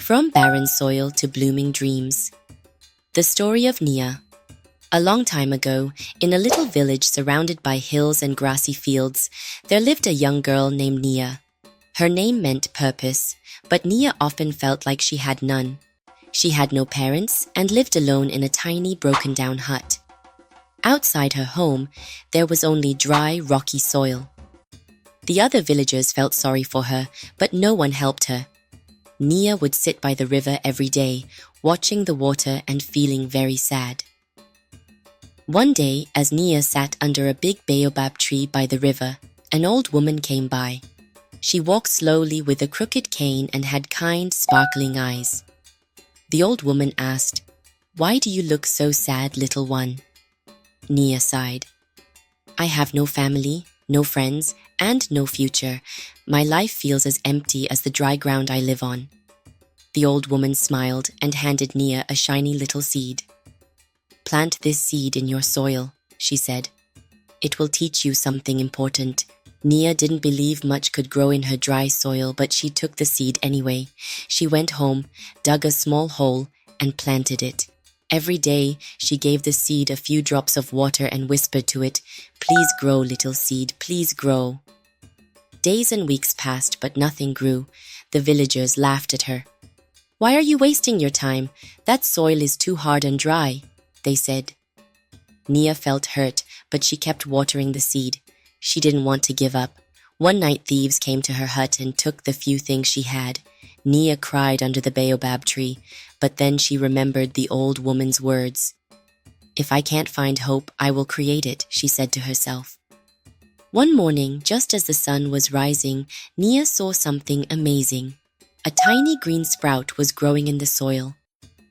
From barren soil to blooming dreams. The story of Nia. A long time ago, in a little village surrounded by hills and grassy fields, there lived a young girl named Nia. Her name meant purpose, but Nia often felt like she had none. She had no parents and lived alone in a tiny, broken-down hut. Outside her home, there was only dry, rocky soil. The other villagers felt sorry for her, but no one helped her. Nia would sit by the river every day, watching the water and feeling very sad. One day, as Nia sat under a big baobab tree by the river, an old woman came by. She walked slowly with a crooked cane and had kind, sparkling eyes. The old woman asked, "Why do you look so sad, little one?" Nia sighed. "I have no family, no friends, and no future. My life feels as empty as the dry ground I live on." The old woman smiled and handed Nia a shiny little seed. "Plant this seed in your soil," she said. "It will teach you something important." Nia didn't believe much could grow in her dry soil, but she took the seed anyway. She went home, dug a small hole, and planted it. Every day, she gave the seed a few drops of water and whispered to it, "Please grow, little seed, please grow." Days and weeks passed, but nothing grew. The villagers laughed at her. "Why are you wasting your time? That soil is too hard and dry," they said. Nia felt hurt, but she kept watering the seed. She didn't want to give up. One night, thieves came to her hut and took the few things she had. Nia cried under the baobab tree, but then she remembered the old woman's words. "If I can't find hope, I will create it," she said to herself. One morning, just as the sun was rising, Nia saw something amazing. A tiny green sprout was growing in the soil.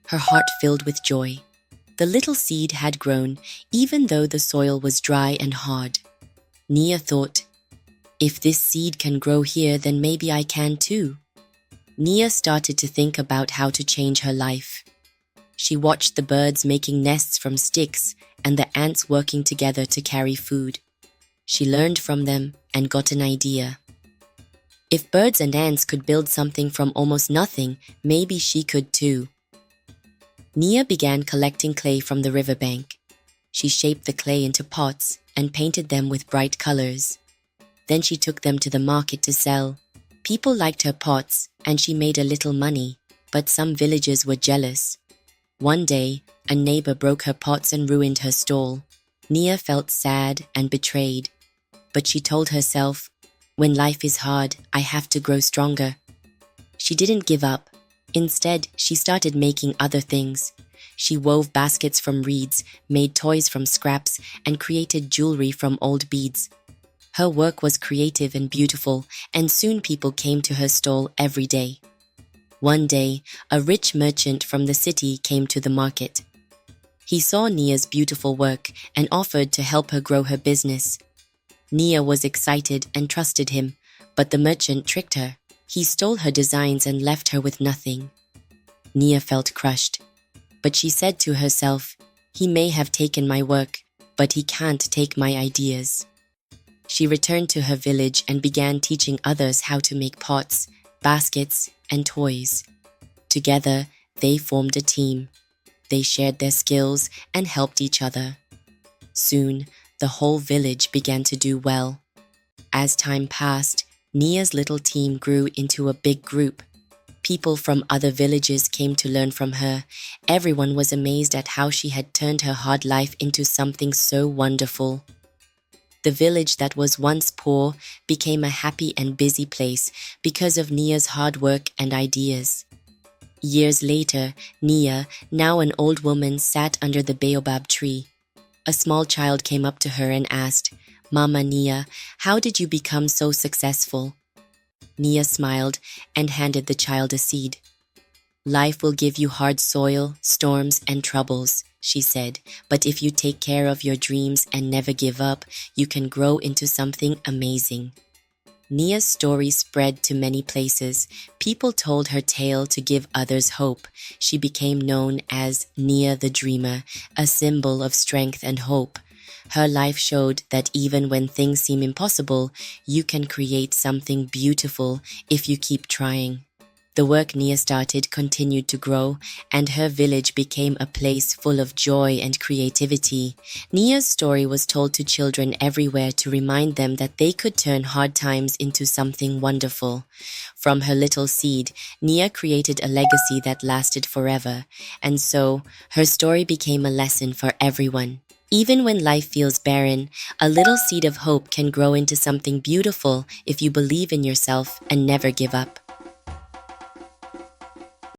Her heart filled with joy. The little seed had grown, even though the soil was dry and hard. Nia thought, "If this seed can grow here, then maybe I can too." Nia started to think about how to change her life. She watched the birds making nests from sticks and the ants working together to carry food. She learned from them and got an idea. If birds and ants could build something from almost nothing, maybe she could too. Nia began collecting clay from the riverbank. She shaped the clay into pots and painted them with bright colors. Then she took them to the market to sell. People liked her pots, and she made a little money, but some villagers were jealous. One day, a neighbor broke her pots and ruined her stall. Nia felt sad and betrayed, but she told herself, "When life is hard, I have to grow stronger." She didn't give up. Instead, she started making other things. She wove baskets from reeds, made toys from scraps, and created jewelry from old beads. Her work was creative and beautiful, and soon people came to her stall every day. One day, a rich merchant from the city came to the market. He saw Nia's beautiful work and offered to help her grow her business. Nia was excited and trusted him, but the merchant tricked her. He stole her designs and left her with nothing. Nia felt crushed, but she said to herself, "He may have taken my work, but he can't take my ideas." She returned to her village and began teaching others how to make pots, baskets, and toys. Together, they formed a team. They shared their skills and helped each other. Soon, the whole village began to do well. As time passed, Nia's little team grew into a big group. People from other villages came to learn from her. Everyone was amazed at how she had turned her hard life into something so wonderful. The village that was once poor became a happy and busy place because of Nia's hard work and ideas. Years later, Nia, now an old woman, sat under the baobab tree. A small child came up to her and asked, "Mama Nia, how did you become so successful?" Nia smiled and handed the child a seed. "Life will give you hard soil, storms, and troubles," she said, "but if you take care of your dreams and never give up, you can grow into something amazing." Nia's story spread to many places. People told her tale to give others hope. She became known as Nia the Dreamer, a symbol of strength and hope. Her life showed that even when things seem impossible, you can create something beautiful if you keep trying. The work Nia started continued to grow, and her village became a place full of joy and creativity. Nia's story was told to children everywhere to remind them that they could turn hard times into something wonderful. From her little seed, Nia created a legacy that lasted forever, and so her story became a lesson for everyone. Even when life feels barren, a little seed of hope can grow into something beautiful if you believe in yourself and never give up.